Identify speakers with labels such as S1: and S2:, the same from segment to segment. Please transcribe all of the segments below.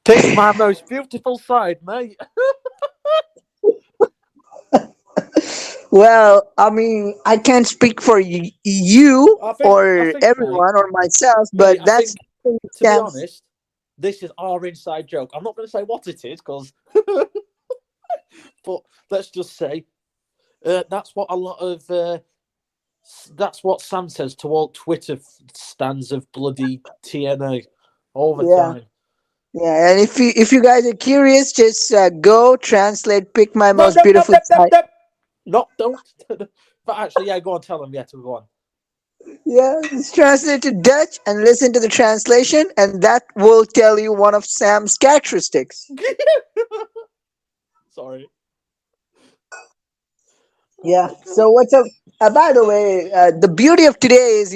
S1: Pick my most beautiful side, mate.
S2: Well, I mean, I can't speak for you
S1: I
S2: or
S1: think,
S2: everyone or myself,
S1: mate.
S2: but
S1: I
S2: that's
S1: think, to be
S2: Sam's.
S1: honest, this is our inside joke. I'm not going to say what it is, because, but let's just say that's what a lot of that's what Sam says to all Twitter stands of bloody TNA all the
S2: Yeah,
S1: time.
S2: yeah. And if you guys are curious, just go translate. Pick my
S1: No,
S2: most
S1: no, no,
S2: beautiful
S1: no, no,
S2: side.
S1: no. Not don't. But actually, yeah, go on, tell them. Yeah, to go on.
S2: Yeah, just translate to Dutch and listen to the translation, and that will tell you one of Sam's characteristics.
S1: Sorry.
S2: Yeah.
S1: Oh god.
S2: So what's up? By the way, the beauty of today is,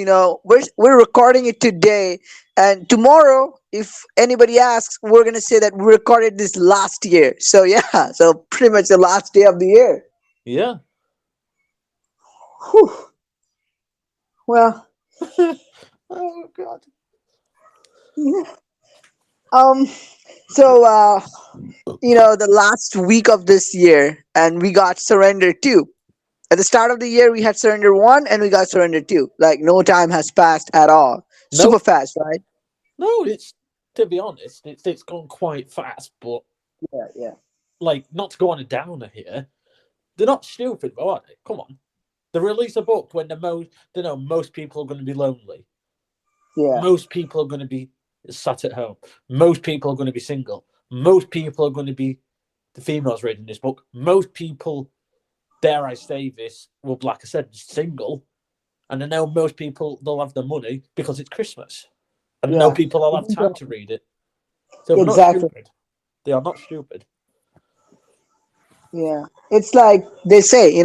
S2: we're recording it today, and tomorrow, if anybody asks, we're gonna say that we recorded this last year. So yeah, so pretty much the last day of the year.
S1: Yeah.
S2: Whew. Well,
S1: Oh god.
S2: yeah. um. So the last week of this year, and we got Surrender 2. At the start of the year, we had Surrender 1 and we got Surrender 2. Like, no time has passed at all. Super
S1: Nope.
S2: fast, right?
S1: No, it's, to be honest, it's gone quite fast, but
S2: Yeah, yeah,
S1: like, not to go on a downer here. They're not stupid, though, are they? Come on. They release a book when most people are going to be lonely.
S2: yeah.
S1: Most people are going to be sat at home. Most people are going to be single. Most people are going to be the females reading this book. Most people, dare I say this, will, like I said, single. And I know most people, they'll have the money because it's Christmas. And I know
S2: Yeah,
S1: people will have time to read it. So they're not
S2: exactly.
S1: stupid. They are not stupid.
S2: Yeah. It's like they say,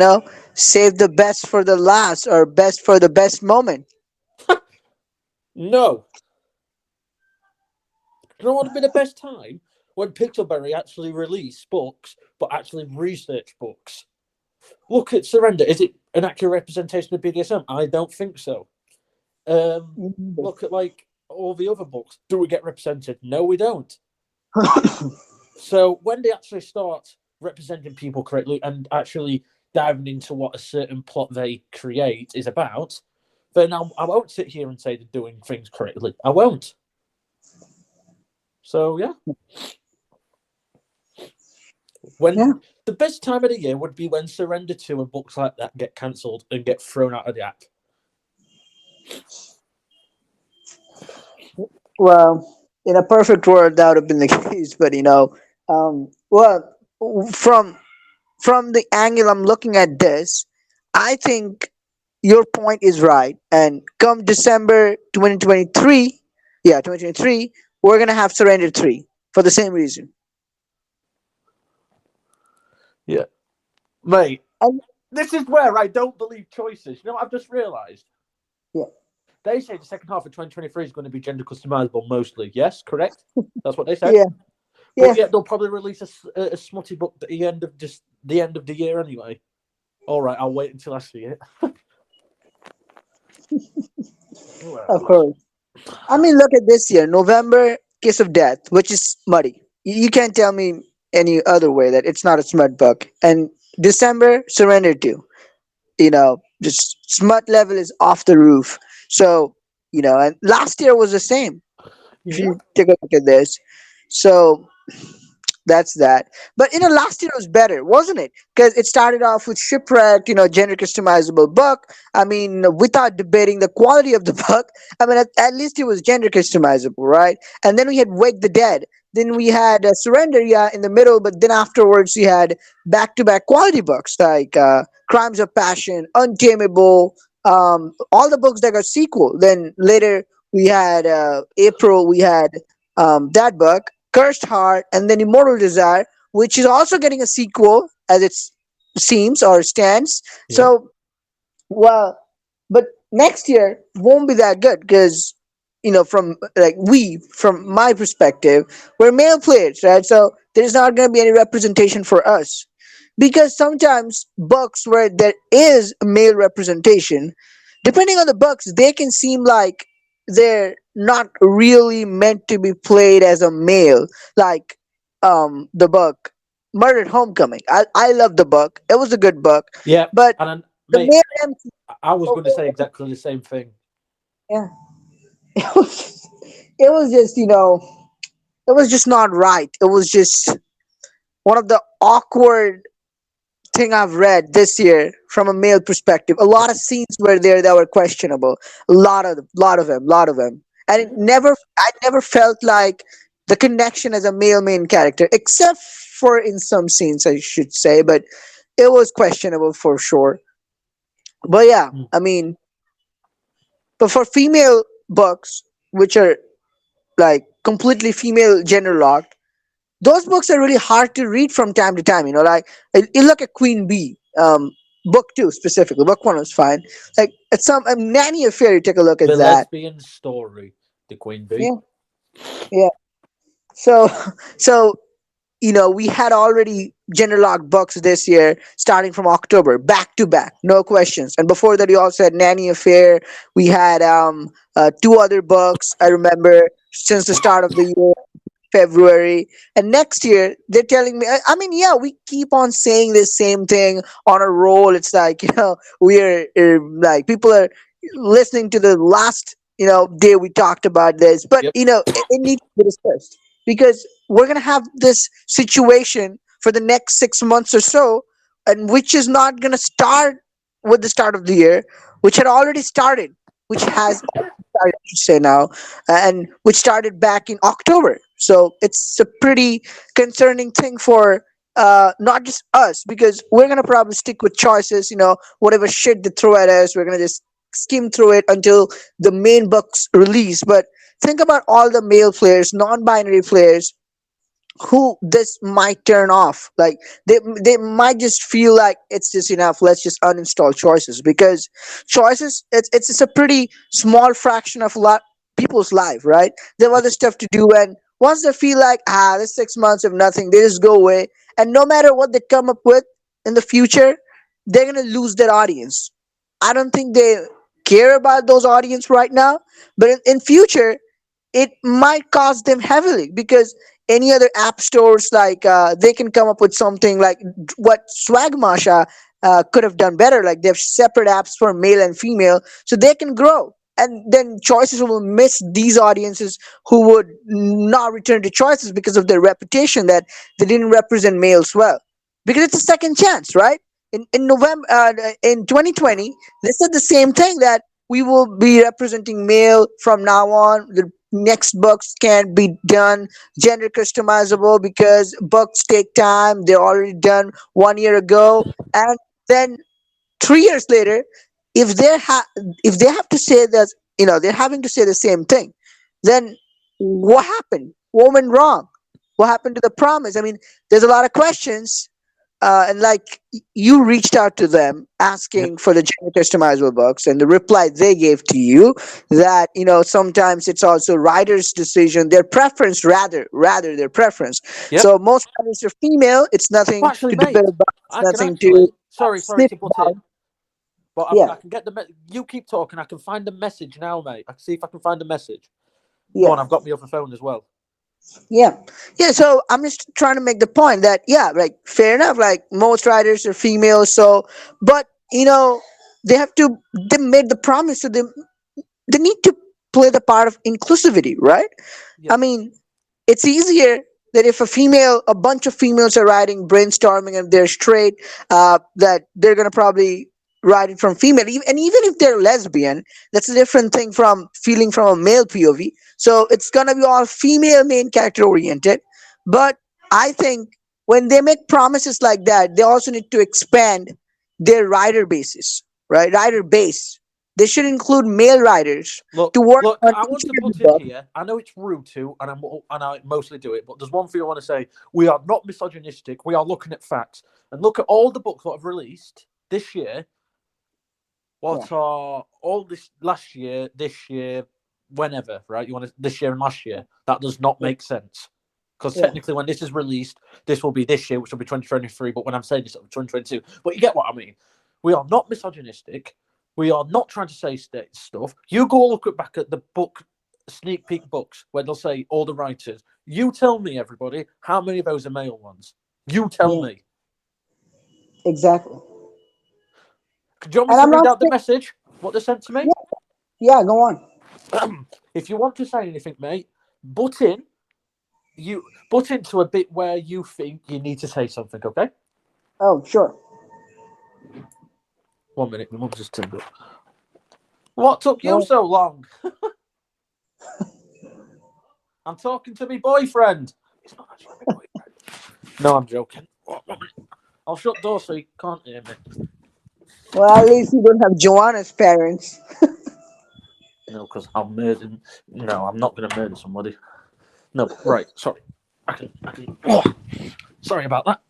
S2: save the best for the last or best for the best moment.
S1: No. You know what would be the best time? When Pixelberry actually release books, but actually research books. Look at Surrender. Is it an accurate representation of BDSM? I don't think so. Look at, like, all the other books. Do we get represented? No, we don't. So when they actually start representing people correctly and actually diving into what a certain plot they create is about, then I won't sit here and say they're doing things correctly. I won't. So yeah,
S2: Yeah.
S1: when the best time of the year would be when Surrender 2 and books like that get cancelled and get thrown out of the app.
S2: Well, in a perfect world, that would have been the case. But well, from from the angle I'm looking at this, I think your point is right. And come December 2023, yeah, 2023, we're gonna have Surrender 3 for the same reason.
S1: Yeah, mate.
S2: And
S1: This is where I don't believe choices. You know what I've just realised?
S2: yeah,
S1: They say the second half of 2023 is going to be gender customizable mostly. Yes, correct. That's what they said.
S2: yeah,
S1: But
S2: yeah.
S1: yet they'll probably release a smutty book at the end of just the end of the year anyway. All right, I'll wait until I see it. Where
S2: Of
S1: else?
S2: course. I mean, look at this year, November, Kiss of Death, which is smutty. You can't tell me any other way that it's not a smut book. And December, Surrender 2. Just smut level is off the roof. So, and last year was the same. If
S1: Yeah.
S2: you take a look at this. So that's that. But last year was better, wasn't it? Because it started off with Shipwrecked, gender customizable book. I mean, without debating the quality of the book, I mean, at least it was gender customizable, right? And then we had Wake the Dead. Then we had Surrender, yeah, in the middle. But then afterwards, we had back-to-back quality books like Crimes of Passion, Untamable, all the books that got sequel. Then later we had April. We had that book. Cursed Heart, and then Immortal Desire, which is also getting a sequel as it seems or stands.
S1: Yeah.
S2: So, well, but next year won't be that good because, from my perspective, we're male players, right? So there's not going to be any representation for us because sometimes books where there is male representation, depending on the books, they can seem like they're not really meant to be played as a male, like the book Murdered Homecoming. I love the book. It was a good book,
S1: Yeah,
S2: but
S1: and then,
S2: the
S1: mate,
S2: male MC,
S1: I was going to say exactly the same thing.
S2: yeah, it was it was just it was just not right. It was just one of the awkward thing I've read this year from a male perspective. A lot of scenes were there that were questionable. Lot of them, and I never felt like the connection as a male main character, except for in some scenes, I should say, but it was questionable for sure. But yeah,
S1: Mm.
S2: I mean, but for female books, which are like completely female gender locked, those books are really hard to read from time to time. Like you look at Queen Bee, book two specifically. Book one was fine. Like it's some Nanny Affair. You take a look at
S1: The
S2: that.
S1: lesbian story, the Queen Bee.
S2: Yeah, yeah. So, so we had already gender locked books this year, starting from October, back to back, no questions. And before that, we also had Nanny Affair. We had two other books. I remember since the start of the year. February. And next year, they're telling me, I mean, yeah, we keep on saying the same thing on a roll. It's like, we're like, people are listening to the last, day we talked about this. But,
S1: Yep.
S2: it needs to be discussed because we're going to have this situation for the next 6 months or so, and which is not going to start with the start of the year, which had already started, which has started, I should say now, and which started back in October. So it's a pretty concerning thing for not just us, because we're gonna probably stick with choices. Whatever shit they throw at us, we're gonna just skim through it until the main book's release. But think about all the male players, non-binary players who this might turn off. Like they might just feel like it's just enough, let's just uninstall choices, because choices, it's just a pretty small fraction of a lot people's life, right? They have other stuff to do, and once they feel like this 6 months of nothing, they just go away. And no matter what they come up with in the future, they're gonna lose their audience. I don't think they care about those audience right now, but in future it might cost them heavily, because any other app stores, like they can come up with something like what Swagmasha could have done better. Like they have separate apps for male and female, so they can grow. And then choices will miss these audiences who would not return to choices because of their reputation that they didn't represent males well. Because it's a second chance, right? In November, in 2020, they said the same thing, that we will be representing male from now on. The next books can be done gender customizable because books take time. They're already done 1 year ago, and then 3 years later, if if they have to say that, they're having to say the same thing, then what happened? What went wrong? What happened to the promise? I mean, there's a lot of questions, and like you reached out to them
S1: Yep.
S2: asking for the gender customizable books, and the reply they gave to you, that sometimes it's also writer's decision, their preference, rather their preference.
S1: Yep.
S2: So most writers are female. It's
S1: Well,
S2: nothing
S1: actually,
S2: to debate
S1: mate,
S2: about. It's
S1: I can
S2: nothing to
S1: actually. Sorry
S2: sniff
S1: to butt
S2: about.
S1: in, but
S2: Yeah,
S1: I can get the. You keep talking. I can find the message now, mate. I can see if I can find the message. Go on.
S2: yeah.
S1: I've got my other phone as well.
S2: Yeah. Yeah. So I'm just trying to make the point that, yeah, like, fair enough. Like, most writers are female. So, but, they have to, they made the promise. So they need to play the part of inclusivity, right? I
S1: Yep.
S2: mean, it's easier that if a bunch of females are writing, brainstorming, and they're straight, that they're gonna probably write it from female. And even if they're lesbian, that's a different thing from feeling from a male POV. So it's gonna be all female main character oriented. But I think when they make promises like that, they also need to expand their writer bases, right? Writer base. They should include male writers
S1: Look,
S2: to work
S1: look.
S2: on
S1: I
S2: each
S1: want to
S2: and every
S1: put in
S2: book.
S1: here. I know it's rude to, and I mostly do it. But there's one thing I want to say. We are not misogynistic. We are looking at facts and look at all the books that have released this year.
S2: Yeah.
S1: What are all this last year, this year, whenever, right? You want to, this year and last year. That does not
S2: Yeah.
S1: make sense. Because
S2: Yeah.
S1: technically, when this is released, this will be this year, which will be 2023. But when I'm saying this, it'll be 2022. But you get what I mean. We are not misogynistic. We are not trying to say stuff. You go look back at the book, sneak peek books, where they'll say all the writers. You tell me, everybody, how many of those are male ones? You tell
S2: Yeah,
S1: me.
S2: exactly.
S1: Do you want me
S2: And
S1: to
S2: I'm
S1: read
S2: not
S1: out the
S2: saying,
S1: message? What they sent to me?
S2: yeah, yeah, go on.
S1: If you want to say anything, mate, butt in. You butt into a bit where you think you need to say something. Okay.
S2: Oh, sure.
S1: 1 minute. My mum just turned up. What took you
S2: No,
S1: so long? I'm talking to my boyfriend. It's not actually my boyfriend. No, I'm joking. I'll shut the door so you can't hear me.
S2: well, at least you don't have Joanna's parents.
S1: No, because I'm murdering. No, I'm not going to murder somebody. No, right. Sorry. Oh, sorry about that.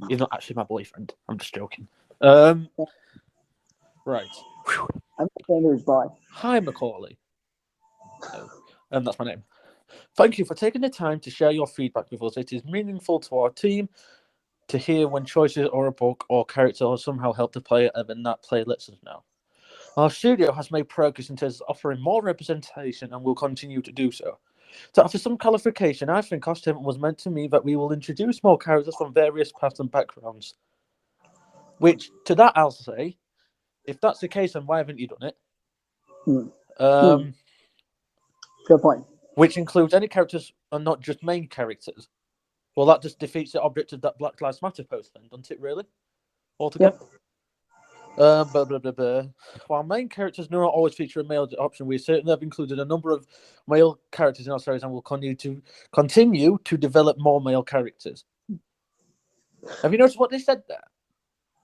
S1: He's not actually my boyfriend. I'm just joking. Right.
S2: I'm a Sanders boy.
S1: Hi, Macaulay. No, that's my name. Thank you for taking the time to share your feedback with us. It is meaningful to our team to hear when choices or a book or character has somehow helped the player and then that player lets us know. Our studio has made progress in terms of offering more representation and will continue to do so. So after some clarification, I think our statement was meant to mean that we will introduce more characters from various paths and backgrounds. Which, to that I'll say, if that's the case, then why haven't you done it?
S2: Hmm. Hmm. Good point.
S1: Which includes any characters and not just main characters. Well, that just defeats the object of that Black Lives Matter post, then, doesn't it? Really, altogether.
S2: Yep.
S1: Blah, blah, blah, blah. While main characters do not always feature a male option, we certainly have included a number of male characters in our series and will continue to develop more male characters. Have you noticed what they said there?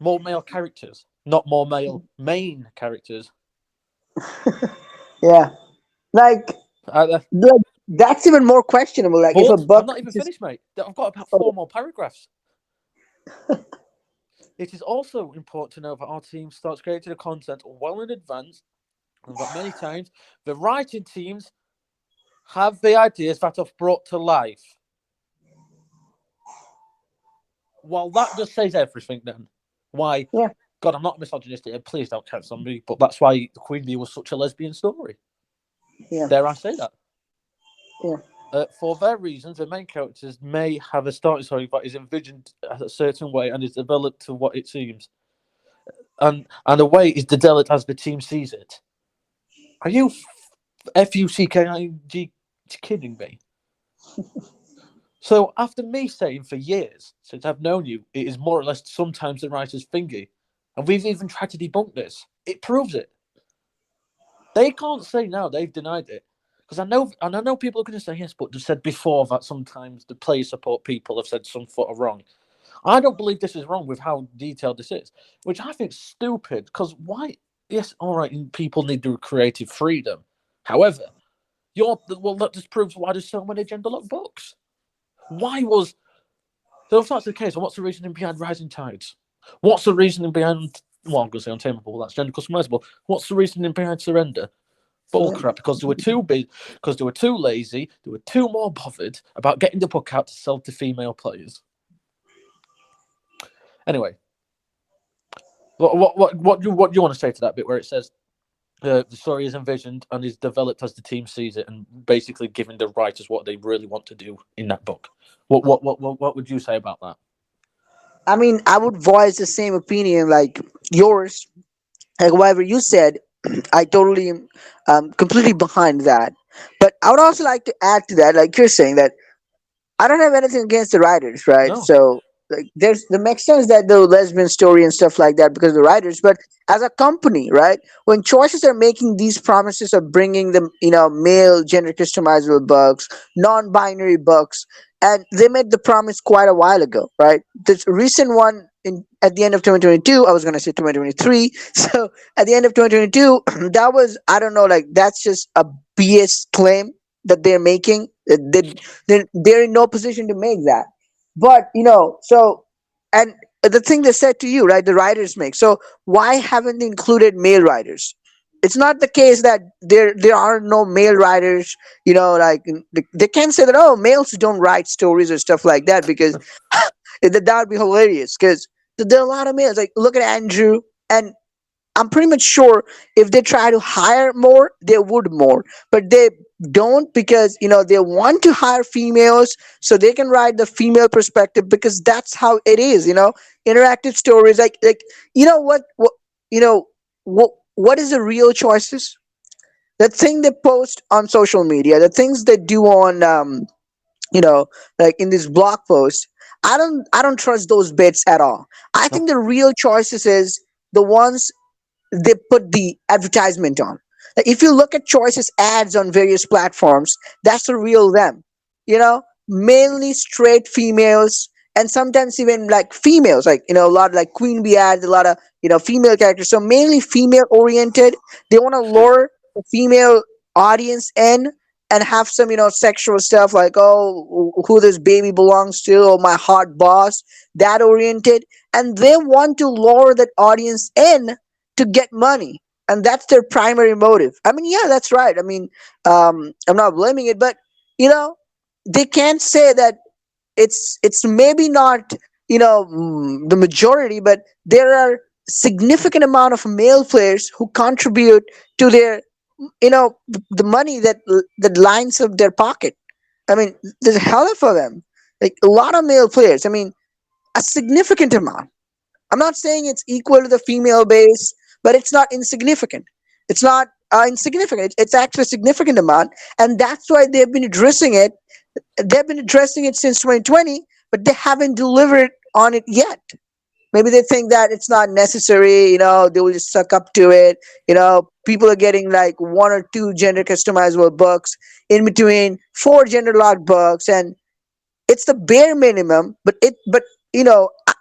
S1: More male characters, not more male main characters.
S2: Yeah. Like,
S1: Uh,
S2: like that's even more questionable. Like, if a
S1: but I'm
S2: book
S1: not even
S2: just
S1: finished, mate. I've got about
S2: oh,
S1: 4 more paragraphs. It is also important to know that our team starts creating the content well in advance, and that many times the writing teams have the ideas that are brought to life. Well, that just says everything then. Why?
S2: yeah,
S1: God, I'm not misogynistic. Please don't cancel me. But that's why the Queen Bee was such a lesbian story.
S2: yeah,
S1: Dare I say that?
S2: yeah,
S1: For their reasons, the main characters may have a starting story that is envisioned a certain way and is developed to what it seems. And the way is developed as the team sees it. Are you FUCKING kidding me? So after me saying for years, since I've known you, it is more or less sometimes the writer's thingy, and we've even tried to debunk this, it proves it. They can't say now they've denied it. Because I know people are going to say yes, but they've said before that sometimes the player support people have said some foot are wrong. I don't believe this is wrong with how detailed this is, which I think is stupid. Because why? Yes, all right, people need the creative freedom. However, that just proves why there's so many gender-locked books. Why was so? If that's the case, what's the reasoning behind Rising Tides? What's the reasoning behind? Well, I'm going to say Untamable. That's gender customizable. What's the reasoning behind Surrender?
S2: yeah.
S1: Bullcrap, because they were too big, because they were too lazy, they were too more bothered about getting the book out to sell to female players. Anyway, what do you want to say to that bit where it says the story is envisioned and is developed as the team sees it, and basically giving the writers what they really want to do in that book? What would you say about that?
S2: I mean, I would voice the same opinion like yours, like whatever you said. I totally completely behind that. But I would also like to add to that, like you're saying that I don't have anything against the writers, right?
S1: No,
S2: So like there's the makes sense that the lesbian story and stuff like that because of the writers, but as a company, right? When choices are making these promises of bringing them, male gender customizable books, non-binary books, and they made the promise quite a while ago, right? This recent one in at the end of 2022, I was gonna say 2023. So at the end of 2022, that was I don't know, like that's just a BS claim that they're making. They're in no position to make that. But so and the thing they said to you, right? The writers make. So why haven't they included male writers? It's not the case that there are no male writers. Like they can say that males don't write stories or stuff like that because that would be hilarious. Because there are a lot of males. Like look at Andrew, and I'm pretty much sure if they try to hire more, they would more, but they don't, because they want to hire females so they can write the female perspective, because that's how it is. Interactive stories, like what you know what is the real choices, the thing they post on social media, the things they do on you know like in this blog post. I don't trust those bits at all. I
S1: No.
S2: think the real choices is the ones they put the advertisement on. Like if you look at choices ads on various platforms, that's the real them. Mainly straight females, and sometimes even like females, like a lot of like queen bee ads, a lot of female characters. So mainly female oriented. They want to lure the female audience in and have some sexual stuff like, oh, who this baby belongs to, or my hot boss, that oriented. And they want to lure that audience in to get money, and that's their primary motive. I mean, yeah, that's right. I mean, I'm not blaming it, but you know they can't say that it's maybe not the majority, but there are significant amount of male players who contribute to their the money that lines up their pocket. I mean, there's a hell of them, like a lot of male players. I mean, a significant amount. I'm not saying it's equal to the female base, but it's not insignificant. It's not insignificant. It's actually a significant amount, and that's why they've been addressing it. They've been addressing it since 2020, but they haven't delivered on it yet. Maybe they think that it's not necessary. They will just suck up to it. People are getting like one or two gender customizable books in between four gender locked books, and it's the bare minimum. But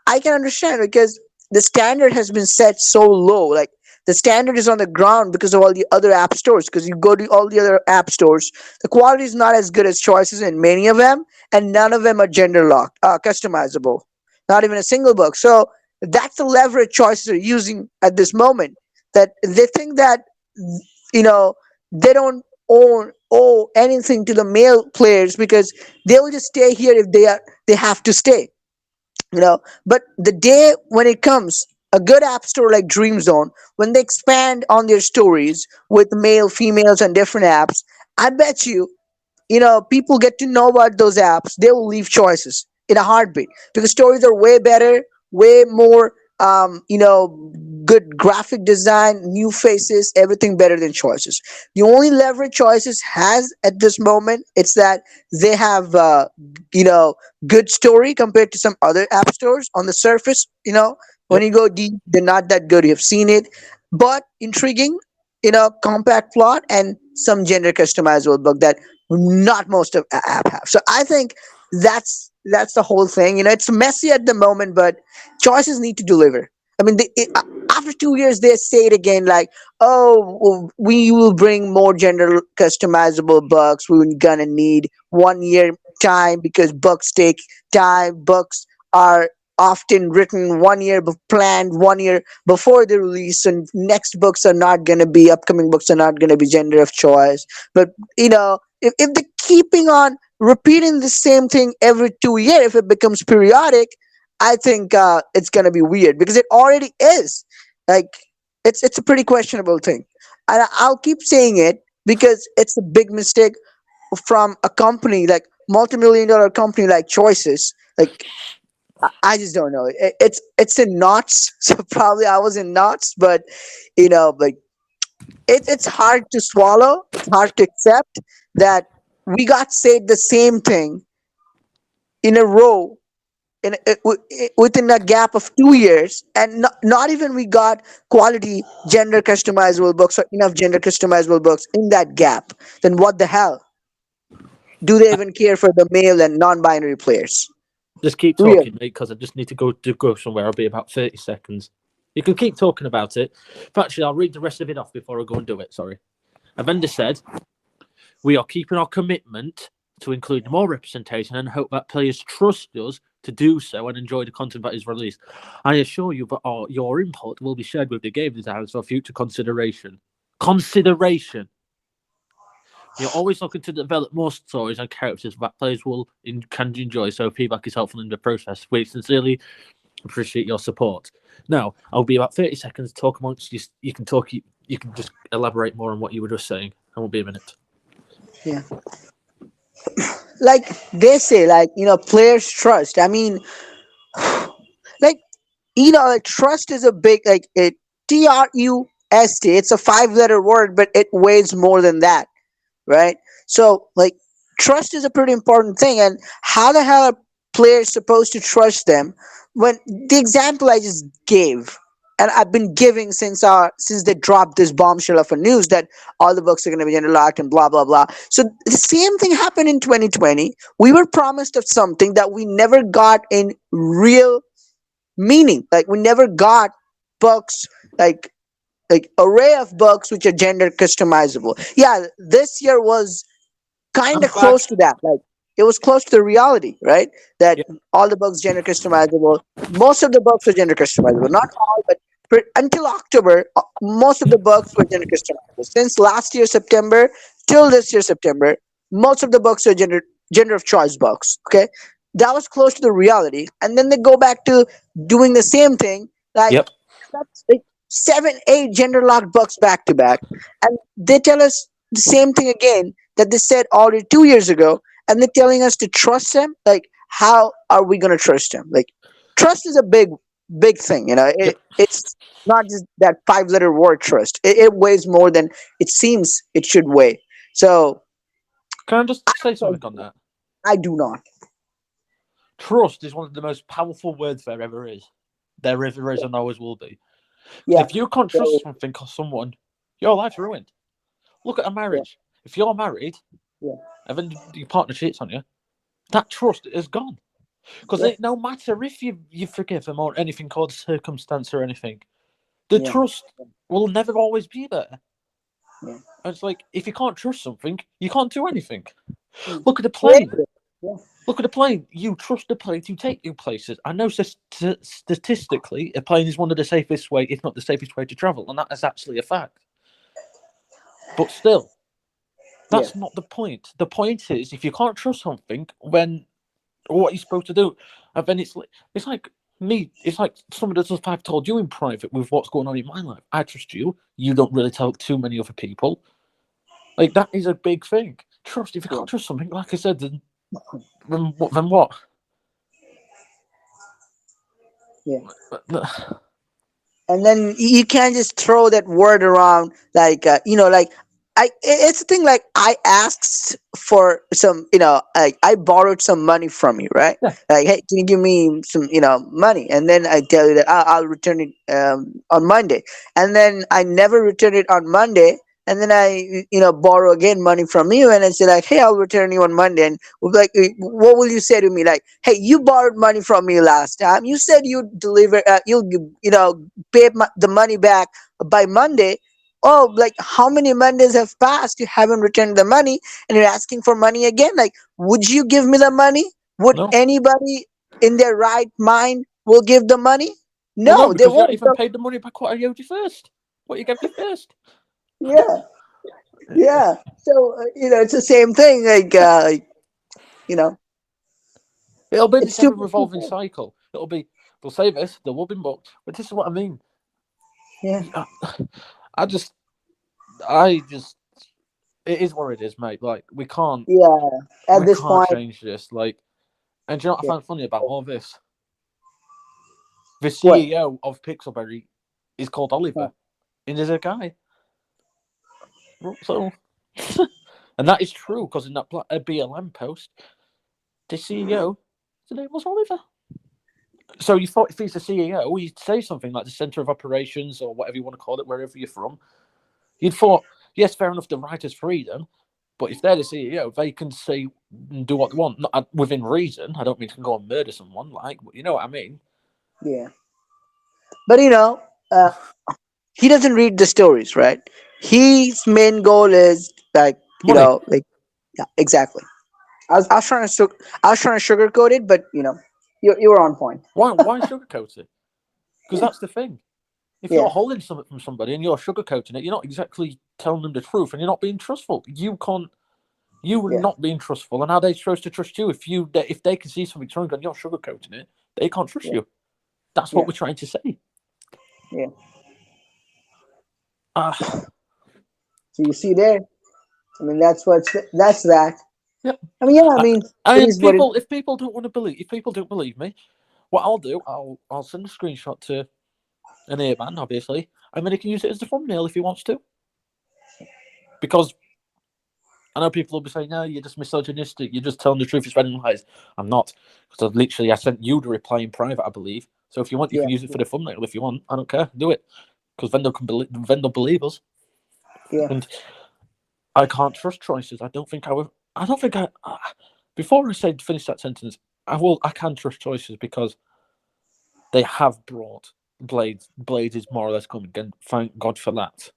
S2: I can understand, because the standard has been set so low. Like the standard is on the ground because of all the other app stores. Because you go to all the other app stores, the quality is not as good as choices in many of them, and none of them are gender locked, customizable. Not even a single book. So that's the leverage choices are using at this moment. That they think that you know they don't owe anything to the male players, because they will just stay here if they have to stay. But the day when it comes, a good app store like Dream Zone, when they expand on their stories with male, females, and different apps, I bet you, people get to know about those apps, they will leave choices in a heartbeat, because stories are way better, way more, good graphic design, new faces, everything better than choices. The only leverage choices has at this moment, it's that they have, you know, good story compared to some other app stores on the surface. When
S1: Yep.
S2: you go deep, they're not that good. You've seen it, but intriguing, compact plot and some gender customizable book that not most of app have. So I think that's the whole thing. It's messy at the moment, but choices need to deliver. I mean, after 2 years, they say it again, like, "Oh, well, we will bring more gender customizable books. We're gonna need 1 year time, because books take time. Books are often written 1 year, planned 1 year before the release, and next books are not gonna be upcoming books are not gonna be gender of choice. But if they're keeping on repeating the same thing every 2 years, if it becomes periodic, I think it's gonna be weird, because it already is. Like it's a pretty questionable thing, and I'll keep saying it because it's a big mistake from a company like multi-million-dollar company like Choices. Like I just don't know. It's in knots, so probably I was in knots, but like it's hard to swallow. It's hard to accept that we got said the same thing in a row within a gap of 2 years, and not even we got quality gender customizable books, or enough gender customizable books in that gap. Then what the hell? Do they even care for the male and non-binary players?
S1: Just keep
S2: Real.
S1: talking, mate, because I just need to go somewhere. I'll be about 30 seconds. You can keep talking about it. Actually, I'll read the rest of it off before I go and do it. Sorry. A vendor said, "We are keeping our commitment to include more representation and hope that players trust us to do so and enjoy the content that is released. I assure you that your input will be shared with the game designers for future consideration." Consideration. We are always looking to develop more stories and characters that players can enjoy, so feedback is helpful in the process. We sincerely Appreciate your support. Now, I'll be about 30 seconds. Talk amongst you. You can talk. You can just elaborate more on what you were just saying. I won't be a minute.
S2: Yeah. Like they say, like, players trust. I mean, like, like trust is a big, like, trust. It's a five-letter word, but it weighs more than that, right? So, like, trust is a pretty important thing. And how the hell are players supposed to trust them when the example I just gave, and I've been giving since they dropped this bombshell of a news that all the books are going to be interlocked and blah blah blah. So the same thing happened in 2020. We were promised of something that we never got in real meaning. Like, we never got books, like array of books which are gender customizable. Yeah, this year was kind
S1: I'm
S2: of
S1: back.
S2: close to that. Like, it was close to the reality, right? That
S1: Yeah.
S2: all the books gender customizable. Most of the books were gender customizable. Not all, but until October, most of the books were gender customizable. Since last year September till this year September, most of the books are gender of choice books. Okay, that was close to the reality, and then they go back to doing the same thing. Like,
S1: Yep.
S2: that's like 7, 8 gender locked books back to back, and they tell us the same thing again that they said already 2 years ago, and they're telling us to trust them. Like, how are we going to trust them? Like, trust is a big thing.
S1: Yep.
S2: It's not just that five-letter word trust. It weighs more than it seems it should weigh. So
S1: Can I just say something on that?
S2: I do not.
S1: Trust is one of the most powerful words there ever is. There ever is and always will be. Because
S2: Yeah,
S1: if you can't trust something or someone, your life's ruined. Look at a
S2: yeah,
S1: marriage. If you're married
S2: yeah,
S1: and then your partner cheats on you, that trust is gone. Because
S2: yeah,
S1: no matter if you forgive them or anything called circumstance or anything, the
S2: yeah,
S1: trust will never always be there.
S2: yeah.
S1: And it's like, if you can't trust something, you can't do anything.
S2: Mm.
S1: Look at the plane.
S2: Creative. Yeah,
S1: Look at the plane. You trust the plane to take you places. I know statistically, a plane is one of the safest way, if not the safest way to travel, and that is actually a fact. But still,
S2: yeah,
S1: that's not the point. The point is, if you can't trust something, when what you're supposed to do, and then it's like me. It's like some of the stuff I've told you in private with what's going on in my life. I trust you. You don't really tell too many other people. Like, that is a big thing. Trust. If you
S2: yeah,
S1: can't trust something, like I said, then what?
S2: yeah. And then you can't just throw that word around, like, like, it's a thing. Like, I asked for some, like, I borrowed some money from you, right?
S1: Yeah.
S2: Like, hey, can you give me some, money? And then I tell you that I'll return it on Monday, and then I never return it on Monday. And then I, borrow again money from you, and I say, like, hey, I'll return you on Monday. And we'll be like, what will you say to me? Like, hey, you borrowed money from me last time. You said you'd deliver, you'll, pay the money back by Monday. Oh, like, how many Mondays have passed? You haven't returned the money, and you're asking for money again. Like, would you give me the money? Would
S1: No.
S2: anybody in their right mind will give the money?
S1: Well, no,
S2: No, they
S1: because you haven't
S2: won't.
S1: even
S2: So,
S1: paid the money back what I owed you first. What you gave me first.
S2: yeah, yeah. So, it's the same thing. Like, you know,
S1: It'll be
S2: it's
S1: this
S2: too
S1: ever
S2: much.
S1: revolving cycle. It'll be, they'll say this, they will be booked. But this is what I mean.
S2: Yeah,
S1: I just, I just, it is what it is, mate. Like,
S2: yeah. At
S1: we
S2: this
S1: can't
S2: point,
S1: change this. Like, and do you know what I
S2: yeah.
S1: find funny about all this? The
S2: What?
S1: CEO of Pixelberry is called
S2: Yeah.
S1: Oliver, and there's a guy. So, and that is true because in that BLM post, the CEO, his name was Oliver. So you thought if he's the CEO, he'd say something like the center of operations or whatever you want to call it, wherever you're from. You'd thought, yes, fair enough, the writer's freedom, but if they're the CEO, they can say and do what they want, not within reason. I don't mean to go and murder someone, like, you know what I mean?
S2: Yeah. But uh, he doesn't read the stories, right? His main goal is, like,
S1: Money.
S2: like, yeah, exactly. I was trying to sugarcoat it, but you were on point.
S1: Why sugarcoat it? Because
S2: Yeah,
S1: that's the thing. If you're
S2: yeah,
S1: holding something from somebody and you're sugarcoating it, you're not exactly telling them the truth, and you're not being trustful. You can't. You are
S2: yeah,
S1: not being trustful, and how are they supposed to trust you if they can see something wrong and you're sugarcoating it? They can't trust
S2: yeah,
S1: you. That's what we're trying to say.
S2: Yeah.
S1: Uh,
S2: So you see there. I mean, that's that.
S1: yep.
S2: I mean, yeah. I mean, it
S1: And
S2: is what it.
S1: if people don't want to believe, if people don't believe me, what I'll do, I'll send a screenshot to an A-man, obviously, and then he can use it as the thumbnail if he wants to. Because I know people will be saying, "No, you're just misogynistic. You're just telling the truth. You're spreading lies." I'm not, because I sent you the reply in private, I believe. So if you want, you can use it for the thumbnail. If you want, I don't care. Do it, because then they'll believe us.
S2: Yeah.
S1: And I can't trust choices. I don't think I will. I don't think I. Before I say finish that sentence, I will. I can trust choices because they have brought Blades. Blades is more or less coming, and thank God for that.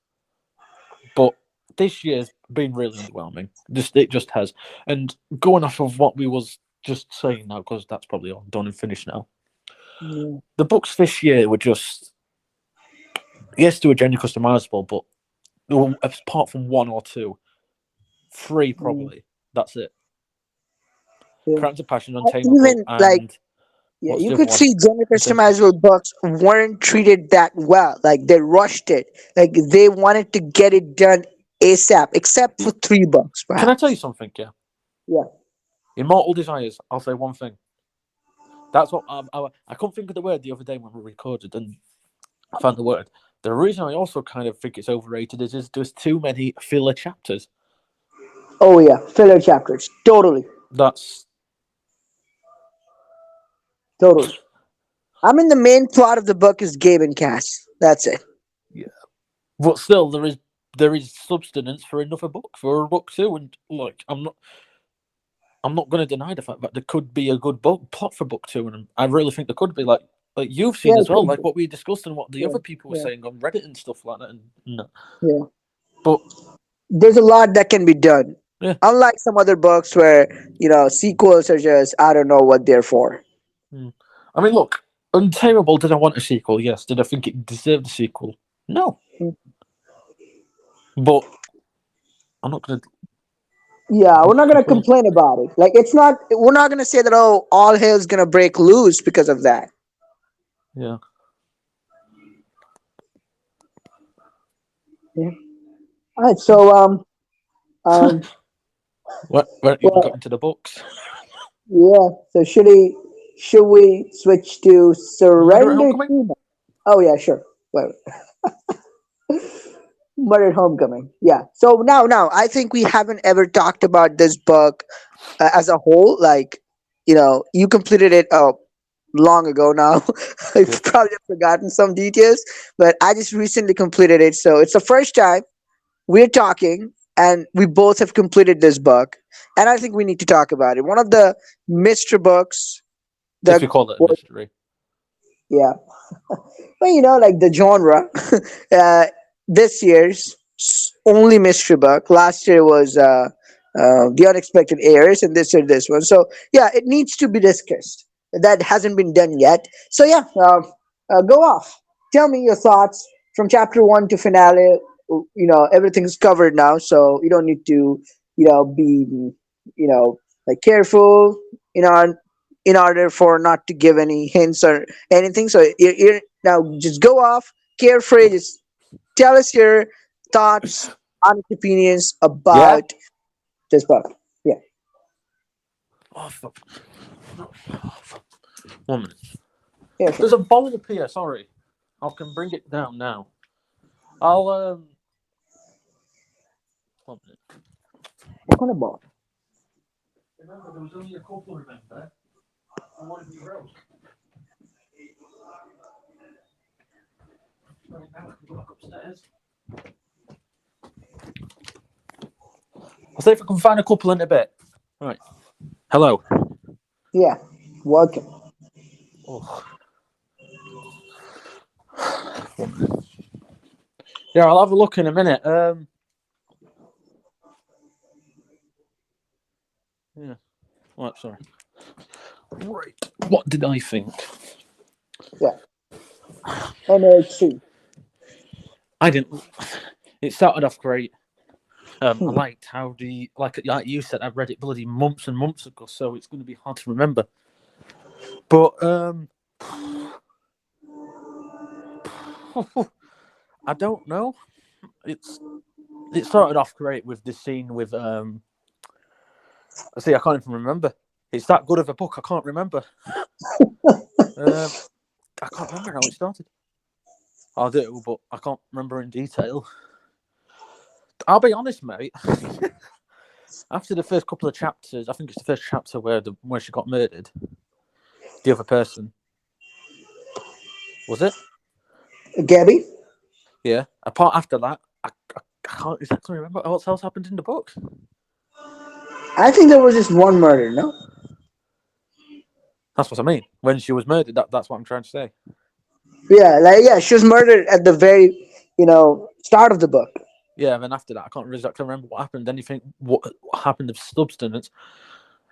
S1: But this year's been really underwhelming. It just has. And going off of what we was just saying now, because that's probably all done and finished now.
S2: Yeah.
S1: The books this year were just, yes, they were gender customizable, but apart from one or two, three probably. That's it.
S2: Yeah.
S1: Crimes of Passion, Untamable,
S2: Even like,
S1: and
S2: yeah,
S1: what's
S2: you
S1: the other
S2: could
S1: one?
S2: see gender customizable books weren't treated that well. Like they rushed it. Like they wanted to get it done ASAP, except for 3 books,
S1: Can I tell you
S2: perhaps.
S1: something? Yeah.
S2: Yeah.
S1: Immortal Desires. I'll say one thing. That's what I couldn't think of the word the other day when we recorded, and I found the word. The reason I also kind of think it's overrated is there's too many filler chapters.
S2: Oh yeah, filler chapters. Totally,
S1: That's
S2: totally. I mean, the main plot of the book is Gabe and Cass. That's it.
S1: yeah. But still, there is substance for another book, for a book too, and like I'm not going to deny the fact that there could be a good book plot for book two, and I really think there could be. Like you've
S2: Yeah,
S1: seen
S2: it
S1: as well,
S2: could
S1: like
S2: be.
S1: what we discussed and what the
S2: Yeah,
S1: other people were
S2: yeah,
S1: saying on Reddit and stuff like that. And no,
S2: yeah.
S1: but
S2: There's a lot that can be done.
S1: yeah,
S2: Unlike some other books where sequels are just I don't know what they're for.
S1: mm. I mean, look, Untamable. Did I want a sequel? Yes. Did I think it deserved a sequel? No.
S2: Mm.
S1: But I'm not going to
S2: Yeah, we're not gonna
S1: complain.
S2: complain about it. Like it's not. We're not gonna say that all hell's gonna break loose because of that.
S1: Yeah.
S2: Yeah. All right. So um.
S1: We haven't even got
S2: Well,
S1: into the books.
S2: yeah. So should we switch to
S1: Murder at
S2: Surrender
S1: Homecoming.
S2: 2? Oh yeah, sure. Wait. Murdered Homecoming. Yeah. So now, I think we haven't ever talked about this book as a whole. Like, you completed it long ago now.
S1: Yeah.
S2: I've probably forgotten some details, but I just recently completed it. So it's the first time we're talking, and we both have completed this book, and I think we need to talk about it. One of the mystery books
S1: If
S2: that
S1: you call it a
S2: was,
S1: mystery.
S2: yeah, but like the genre, uh, this year's only mystery book. Last year was The Unexpected Heirs, and this year this one. So yeah, it needs to be discussed. That hasn't been done yet. So yeah, go off. Tell me your thoughts from chapter 1 to finale. Everything's covered now, so you don't need to be like careful. You know, in order for not to give any hints or anything. So you're now just go off, carefree. Just tell us your thoughts, honest opinions
S1: Yeah.
S2: about this book. Yeah,
S1: Oh fuck. 1 minute.
S2: yeah, sure.
S1: There's a bowl up here. Sorry, I can bring it down now. I'll 1 minute.
S2: What kind of book?
S1: Remember, there was only a couple. Remember, and one of you broke. Right now, I can go back upstairs. I'll see if I can find a couple in a bit. Right. Hello.
S2: Yeah, welcome.
S1: Oh. 1 minute. Yeah, I'll have a look in a minute. Yeah. Right, sorry. Right. What did I think?
S2: Yeah, NHC.
S1: I didn't. It started off great. I liked how like you said, I read it bloody months and months ago, so it's going to be hard to remember. But I don't know. It's it started off great with this scene with I can't even remember. It's that good of a book. I can't remember. Um, I can't remember how it started. I do, but I can't remember in detail. I'll be honest, mate. After the first couple of chapters, I think it's the first chapter where she got murdered. The other person was it?
S2: Gabby?
S1: Yeah. Apart after that, I can't exactly remember what else happened in the book.
S2: I think there was just one murder, no?
S1: That's what I mean. When she was murdered, that's what I'm trying to say.
S2: Yeah, she was murdered at the very, start of the book.
S1: Yeah, and then after that, I can't exactly remember what happened. Anything what happened of substance,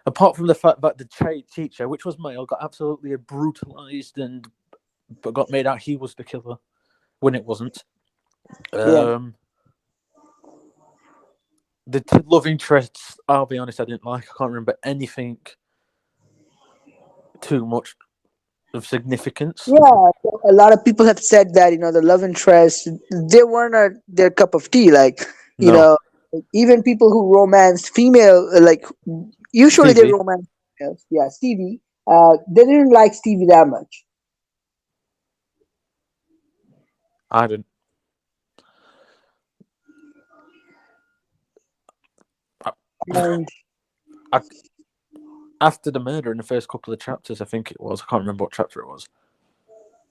S1: apart from the fact that the teacher, which was male, got absolutely brutalized and but got made out he was the killer when it wasn't.
S2: Yeah.
S1: The love interests, I'll be honest, I didn't like. I can't remember anything too much of significance.
S2: Yeah, a lot of people have said that, the love interest, they weren't their cup of tea. Like, you
S1: No,
S2: know, even people who romance female, like, usually they
S1: Stevie,
S2: romance females. Yeah, Stevie, they didn't like Stevie that much.
S1: I didn't. I,
S2: And
S1: I, after the murder in the first couple of chapters, I think it was. I can't remember what chapter it was.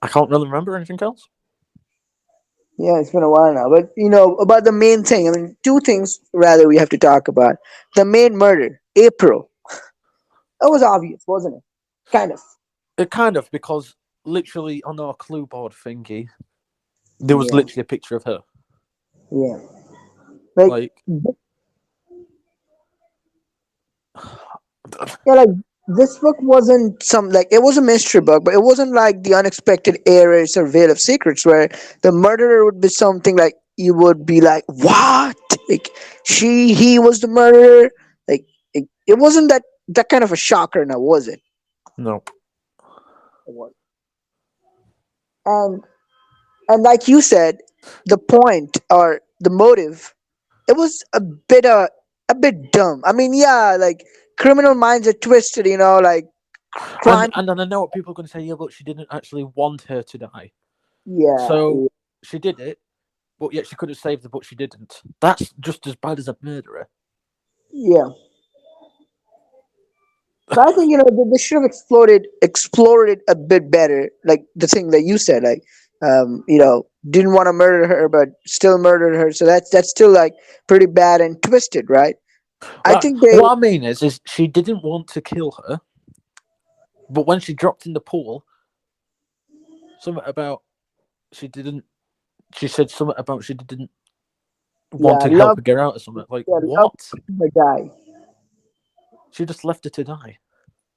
S1: I can't really remember anything else.
S2: yeah, it's been a while now. But, about the main thing, I mean, two things rather we have to talk about. The main murder, April. That was obvious, wasn't it? Kind of.
S1: It kind of, because literally on our clue board thingy, there was
S2: Yeah,
S1: literally a picture of her.
S2: yeah. Like,
S1: Like,
S2: yeah, like this book wasn't it was a mystery book, but it wasn't like the unexpected errors or veil of secrets where the murderer would be something like you would be like, what? Like he was the murderer. Like it wasn't that kind of a shocker now, was it?
S1: no.
S2: It was. And like you said, the point or the motive, it was a bit dumb. I mean, yeah, like criminal minds are twisted, like
S1: And
S2: crime.
S1: and then I know what people are going to say, yeah, but she didn't actually want her to die.
S2: Yeah,
S1: So she did it, but yet she could have saved her, but she didn't. That's just as bad as a murderer.
S2: yeah. So I think they should have explored it a bit better. Like the thing that you said, like didn't want to murder her, but still murdered her. So that's still like pretty bad and twisted, right? I
S1: Right.
S2: think they,
S1: What I mean is she didn't want to kill her, but when she dropped in the pool, something about she didn't. She said something about she didn't want
S2: yeah,
S1: to help
S2: love,
S1: her get out or something. Like
S2: yeah, love
S1: what?
S2: the guy.
S1: She just left her to die.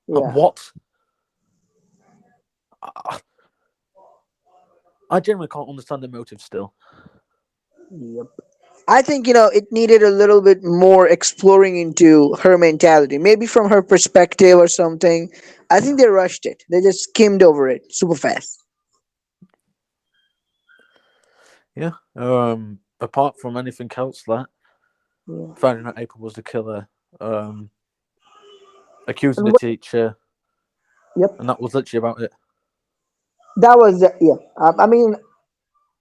S2: Yeah,
S1: What? I I genuinely can't understand the motive still.
S2: yep. I think it needed a little bit more exploring into her mentality, maybe from her perspective or something. I think they rushed it. They just skimmed over it super fast.
S1: Yeah. Apart from anything else, that
S2: Yeah.
S1: finding out April was the killer, um, accusing
S2: And
S1: the teacher,
S2: yep.
S1: and that was literally about it.
S2: That was yeah. I mean,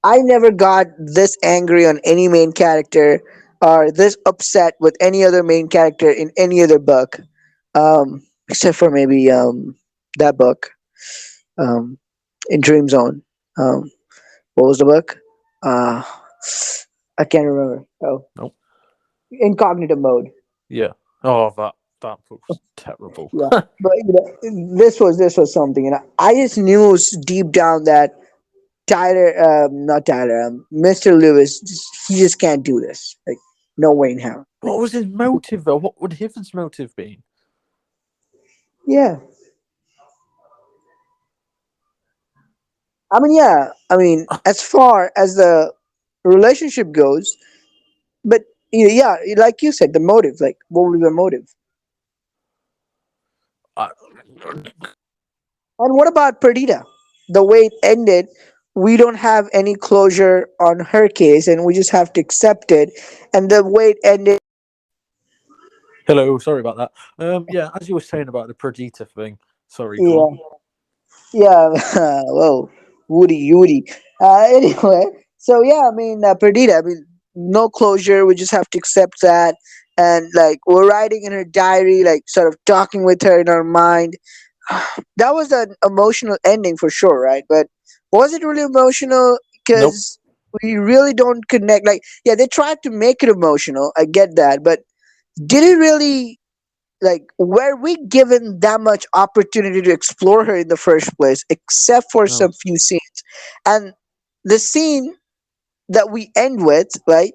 S2: I never got this angry on any main character or this upset with any other main character in any other book, except for maybe that book, um, in Dream Zone. What was the book? Uh, I can't remember. Oh,
S1: Nope.
S2: Incognito Mode.
S1: Yeah. Oh, that book was terrible.
S2: Yeah, but this was something, I just knew deep down that Tyler, not Tyler, Mr. Lewis, he just can't do this. Like, no way in hell. Like,
S1: What was his motive though? What would his motive be?
S2: yeah. I mean, yeah. I mean, as far as the relationship goes, but yeah, like you said, the motive. Like, what was the motive?
S1: I,
S2: And what about Perdita? The way it ended. we don't have any closure on her case, and we just have to accept it. And the way it ended.
S1: Hello, sorry about that. Yeah, as you were saying about the Perdita thing. Sorry, go on.
S2: Yeah, yeah. Whoa, Woody. Anyway, so yeah, I mean, Perdita. I mean, no closure. We just have to accept that, and like we're writing in her diary, like sort of talking with her in our mind. That was an emotional ending for sure, right? But was it really emotional?
S1: Nope.
S2: Because we really don't connect. Like, yeah, they tried to make it emotional. I get that, but did it really? Like, were we given that much opportunity to explore her in the first place, except for
S1: No.
S2: some few scenes? And the scene that we end with, right,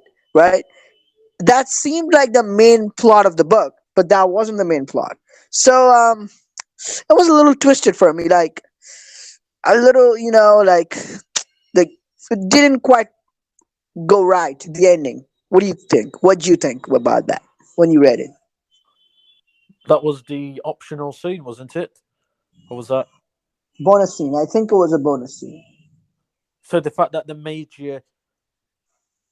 S2: that seemed like the main plot of the book, but that wasn't the main plot. So it was a little twisted for me, like a little, like it didn't quite go right. The ending. What do you think? What do you think about that when you read it?
S1: That was the optional scene, wasn't it? Or was that?
S2: Bonus scene. I think it was a bonus scene.
S1: So the fact that they made you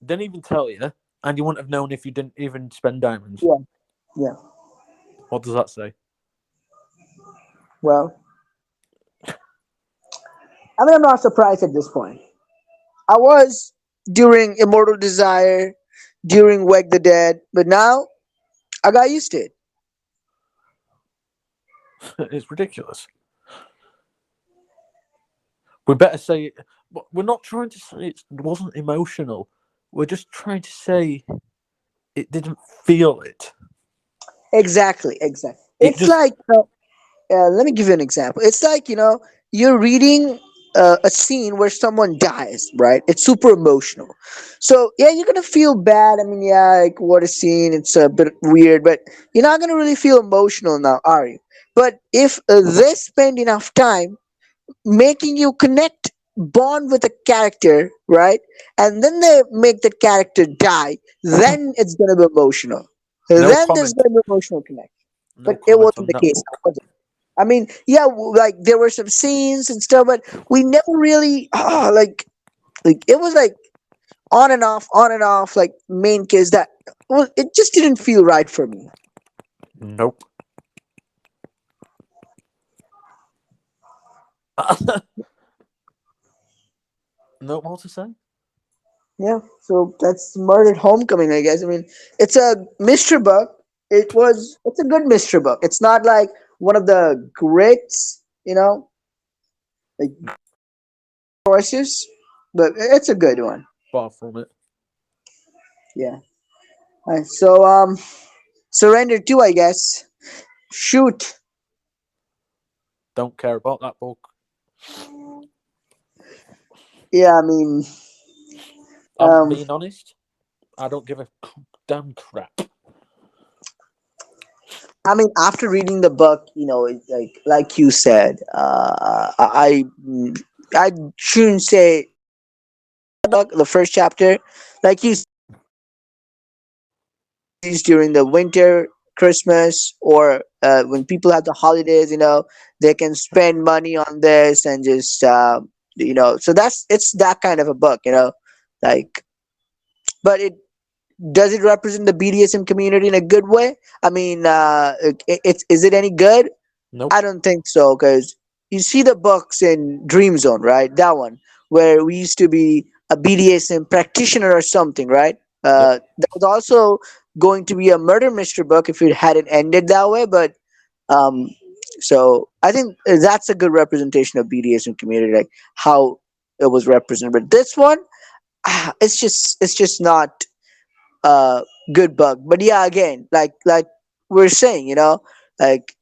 S1: didn't even tell you, and you wouldn't have known if you didn't even spend diamonds.
S2: Yeah, yeah.
S1: What does that say?
S2: Well, I mean, I'm not surprised at this point. I was during Immortal Desire, during Wake the Dead, but now I got used to it.
S1: It's ridiculous. We better say it. We're not trying to say it wasn't emotional. We're just trying to say it didn't feel it.
S2: Exactly, exactly.
S1: It
S2: It's
S1: just
S2: like, let me give you an example. It's like, you're reading a scene where someone dies, right? It's super emotional. So, yeah, you're going to feel bad. I mean, yeah, like, what a scene. It's a bit weird, but you're not going to really feel emotional now, are you? But if they spend enough time making you connect, bond with a character, right? And then they make that character die, then it's going to be emotional.
S1: no
S2: Then there's
S1: comment.
S2: going to be emotional connection.
S1: No
S2: But it
S1: comment
S2: wasn't
S1: on
S2: the
S1: that
S2: case
S1: book.
S2: now, was it? I mean, yeah, like there were some scenes and stuff, but we never really, like it was like on and off, like main case that, well, it just didn't feel right for me.
S1: Nope. No more to say.
S2: Yeah, so that's Murdered Homecoming, I guess. I mean, it's a mystery book. It's a good mystery book. It's not like one of the greats, like choices, but it's a good one.
S1: Far from it.
S2: Yeah. Alright, so Surrender 2, I guess. Shoot.
S1: Don't care about that book.
S2: Yeah, I mean,
S1: I'm
S2: um,
S1: being honest. I don't give a damn crap.
S2: I mean, after reading the book, like you said, I shouldn't say book the first chapter, like you said, during the winter, Christmas, or when people have the holidays, they can spend money on this and just So it's that kind of a book, like. But does it represent the BDSM community in a good way? I mean, it's is it any good? I
S1: Nope.
S2: don't think so, because you see the books in Dream Zone, right? That one where we used to be a BDSM practitioner or something, right?
S1: Yep.
S2: That was also going to be a murder mystery book if it hadn't ended that way. But um, so I think that's a good representation of BDSM community, like how it was represented. But this one, it's just not a good book. But yeah, again, like we're saying, like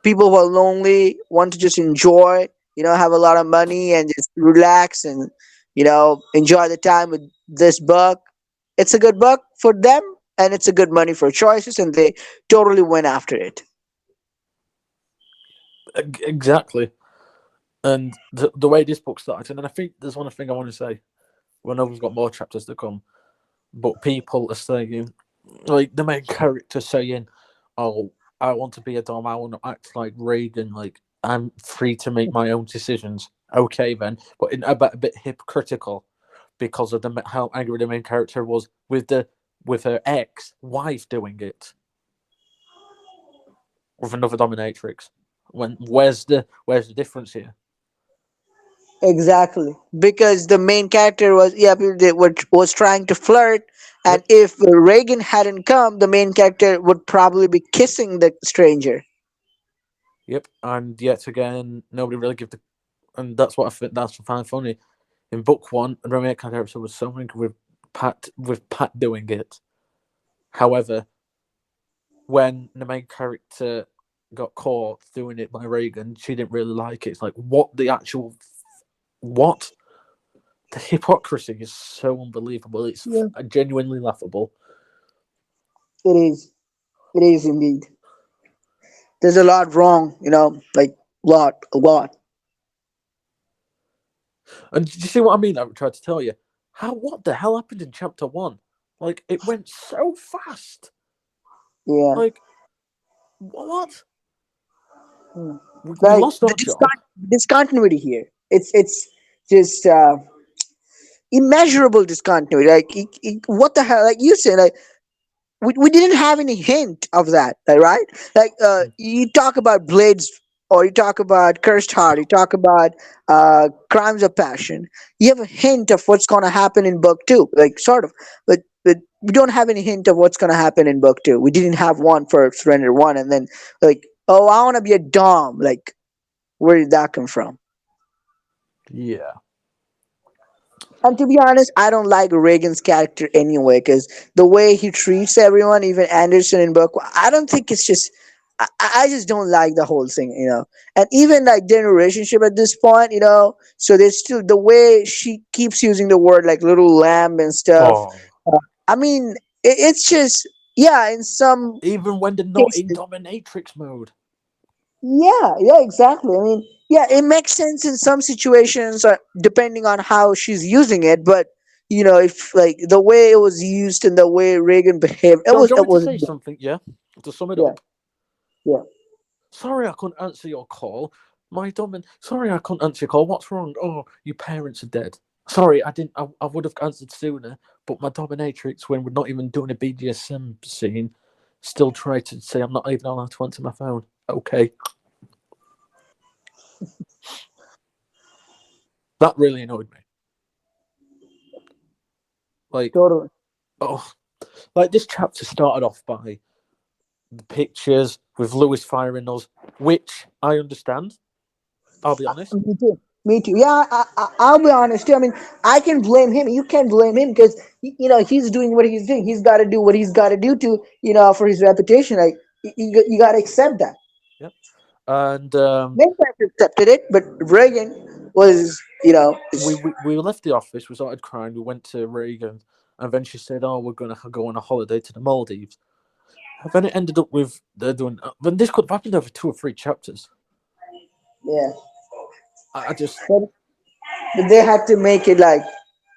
S2: people who are lonely want to just enjoy, have a lot of money and just relax and enjoy the time with this book. It's a good book for them, and it's a good money for choices, and they totally went after it.
S1: Exactly. And the way this book started, and then I think there's one thing I want to say. Well, I know we've got more chapters to come, but people are saying, like the main character saying, "Oh, I want to be a dom. I want to act like Reagan." Like I'm free to make my own decisions. Okay, then, but a bit hypocritical because of how angry the main character was with her ex wife doing it with another dominatrix. Where's the difference here?
S2: Exactly, because the main character was, yeah, was trying to flirt, and
S1: Yep,
S2: if Reagan hadn't come, the main character would probably be kissing the stranger.
S1: yep, and yet again, nobody really give the, and that's what I think that's what I find funny. In book one, the main character was so angry with Pat doing it. However, when the main character got caught doing it by Reagan, she didn't really like it. It's like what? The hypocrisy is so unbelievable. It's
S2: Yeah,
S1: genuinely laughable.
S2: it is. It is indeed. There's a lot wrong, like a lot.
S1: And did you see what I mean? I tried to tell you. What the hell happened in chapter one? Like, it went so fast.
S2: Yeah.
S1: Like, what?
S2: Hmm.
S1: We
S2: Like
S1: lost our job.
S2: discontinuity here. It's just immeasurable discontinuity. Like what the hell? Like you said, like we didn't have any hint of that, like, right? Like you talk about Blades, or you talk about Cursed Heart, you talk about Crimes of Passion. You have a hint of what's going to happen in book two, like sort of, but we don't have any hint of what's going to happen in book two. We didn't have one for Surrender one, and then like, oh, I want to be a Dom. Like, where did that come from?
S1: Yeah.
S2: And to be honest, I don't like Reagan's character anyway, because the way he treats everyone, even Anderson and Burke, I don't think it's just. I just don't like the whole thing. And even like their relationship at this point. So there's still the way she keeps using the word like little lamb and stuff.
S1: Oh.
S2: I mean, it's just, yeah, in some
S1: Even when they're not in
S2: cases.
S1: dominatrix mode.
S2: Yeah, yeah, exactly. I mean, yeah, it makes sense in some situations, depending on how she's using it. But if like the way it was used and the way Reagan behaved, it
S1: So,
S2: was
S1: do you
S2: it
S1: want me to
S2: was
S1: say something? Yeah. To sum it
S2: yeah,
S1: up.
S2: yeah.
S1: Sorry, I couldn't answer your call. Sorry, I couldn't answer your call. What's wrong? Oh, your parents are dead. Sorry, I didn't. I would have answered sooner, but my dominatrix, when we're not even doing a BDSM scene, still tried to say I'm not even allowed to answer my phone. Okay, that really annoyed me. Like,
S2: Totally.
S1: oh, like this chapter started off by the pictures with Lewis firing us, which I understand. I'll be honest.
S2: Me too. Me too. Yeah, I'll be honest too. I mean, I can blame him. You can't blame him because he's doing what he's doing. He's got to do what he's got to do to for his reputation. Like you got to accept that.
S1: Yep. And
S2: Many times accepted it, but Reagan was
S1: we left the office. We started crying. We went to Reagan, and then she said, "Oh, we're gonna go on a holiday to the Maldives." And then it ended up with they're doing. Then this could have happened over 2 or 3 chapters.
S2: yeah.
S1: I just
S2: But, but they had to make it like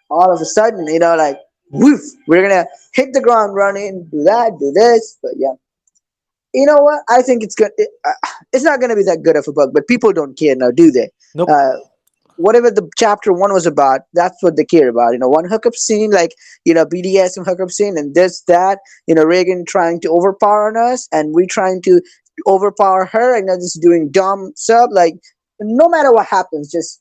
S2: all of a sudden, like woof, we're gonna hit the ground running, do that, do this. But yeah, you know what? I think it's good. It's not gonna be that good of a book, but people don't care now, do they?
S1: nope.
S2: Uh, Whatever the chapter one was about, that's what they care about. One hookup scene, like BDSM hookup scene, and this that. Reagan trying to overpower on us, and we trying to overpower her, and then just doing dumb stuff. Like no matter what happens, just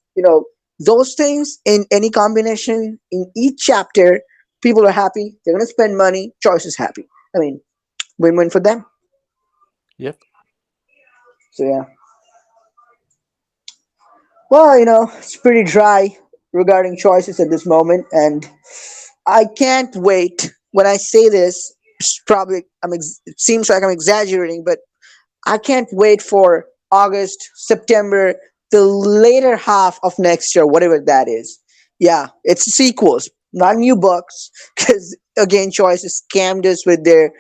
S2: those things in any combination in each chapter, people are happy. They're gonna spend money. Choice is happy. I mean, win-win for them.
S1: Yep.
S2: So yeah. Well, it's pretty dry regarding choices at this moment, and I can't wait. When I say this, it's probably it seems like I'm exaggerating, but I can't wait for August, September, the later half of next year, whatever that is. Yeah, it's sequels, not new books, because again, choices scammed us with their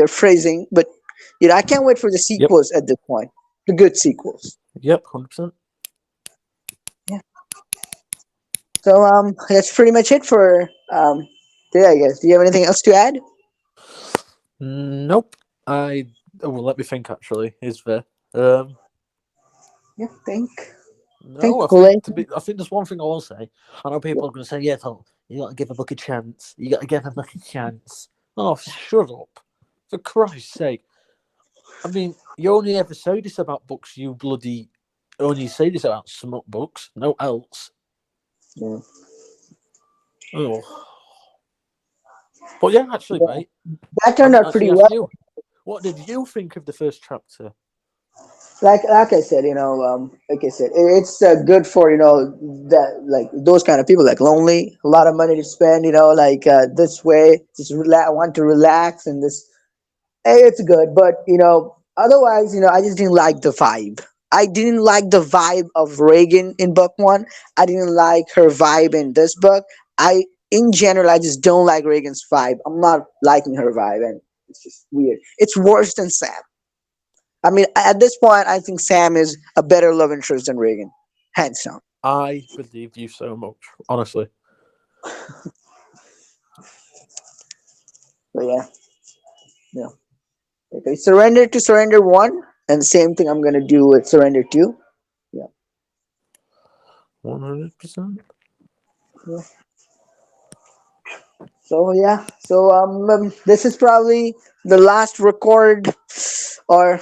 S2: phrasing. But I can't wait for the
S1: Yep.
S2: sequels at this point, the good sequels.
S1: Yep. 100%.
S2: So that's pretty much it for today, I guess. Do you have anything else to add?
S1: Nope. Well, let me think. Actually, is there? Um.
S2: Yeah, think
S1: No,
S2: collation.
S1: I think there's one thing I will say. I know
S2: Yeah.
S1: people are going to say, "Yeah, Tom, you got to give a book a chance. You got to give a book a chance." Oh, shut up! For Christ's sake! I mean, you only ever say this about books. You bloody only say this about smut books. No else.
S2: Yeah.
S1: Oh, but yeah, actually,
S2: Yeah.
S1: mate,
S2: That
S1: I
S2: turned
S1: didn't
S2: out pretty
S1: actually ask
S2: well.
S1: you. What did you think of the first chapter?
S2: Like I said, like I said, it's good for that like those kind of people like lonely, a lot of money to spend, like this way, just want to relax and this. It's good, but otherwise, I just didn't like the vibe. I didn't like the vibe of Reagan in book one. I didn't like her vibe in this book. In general, I just don't like Reagan's vibe. I'm not liking her vibe, and it's just weird. It's worse than Sam. I mean, at this point, I think Sam is a better love interest than Reagan, hands down.
S1: I believe you so much, honestly.
S2: But yeah, yeah. Okay, surrender to surrender one, and the same thing I'm gonna do with surrender two. Yeah.
S1: 100%.
S2: Yeah. So yeah, so this is probably the last record, or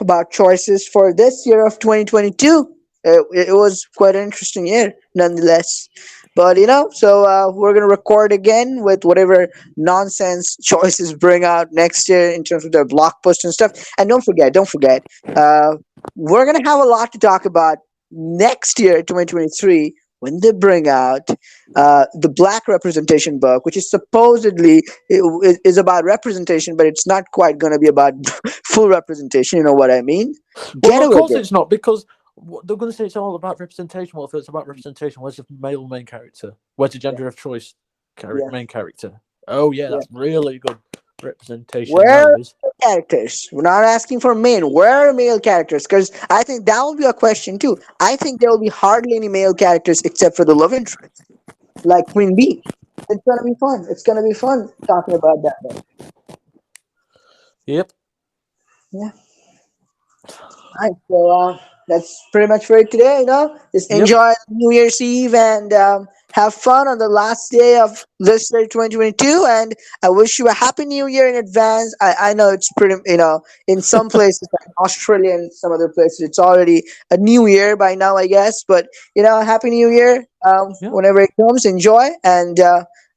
S2: about choices for this year of 2022. It was quite an interesting year, nonetheless. But so we're gonna record again with whatever nonsense choices bring out next year in terms of their blog posts and stuff. And don't forget, uh, we're gonna have a lot to talk about next year, 2023, when they bring out the black representation book, which is supposedly is about representation, but it's not quite going to be about full representation. You know what I mean?
S1: Well,
S2: Get
S1: of
S2: with
S1: course
S2: it.
S1: it's not, because they're going to say it's all about representation. Well, if it's about representation, where's the male main character? Where's the
S2: Yeah,
S1: gender of choice
S2: yeah,
S1: main character? Oh, yeah,
S2: yeah.
S1: that's really good representation.
S2: Where
S1: That
S2: are
S1: is.
S2: male characters? We're not asking for men. Where are male characters? Because I think that will be a question too. I think there will be hardly any male characters except for the love interest, like Queen Bee. It's gonna be fun. It's gonna be fun talking about that. Though.
S1: Yep.
S2: Yeah. Right, so that's pretty much for it today. Just
S1: Yep.
S2: enjoy New Year's Eve and have fun on the last day of this year, 2022. And I wish you a happy New Year in advance. I know it's pretty, in some places like Australia and some other places, it's already a New Year by now, I guess. But happy New Year.
S1: Yeah.
S2: Whenever it comes, enjoy and.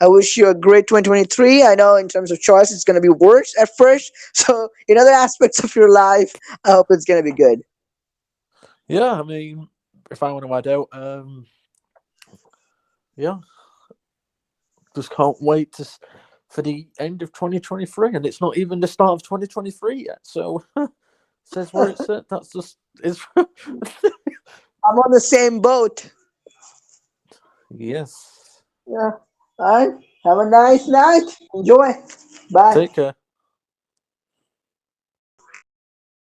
S2: I wish you a great 2023. I know in terms of choice, it's going to be worse at first. So, in other aspects of your life, I hope it's going to be good.
S1: Yeah. I mean, if I want to add out, yeah, just can't wait for the end of 2023, and it's not even the start of 2023 yet. So, says where it's at. That's just it's.
S2: I'm on the same boat.
S1: Yes.
S2: Yeah. All right. Have a nice night. Enjoy. Bye.
S1: Take care.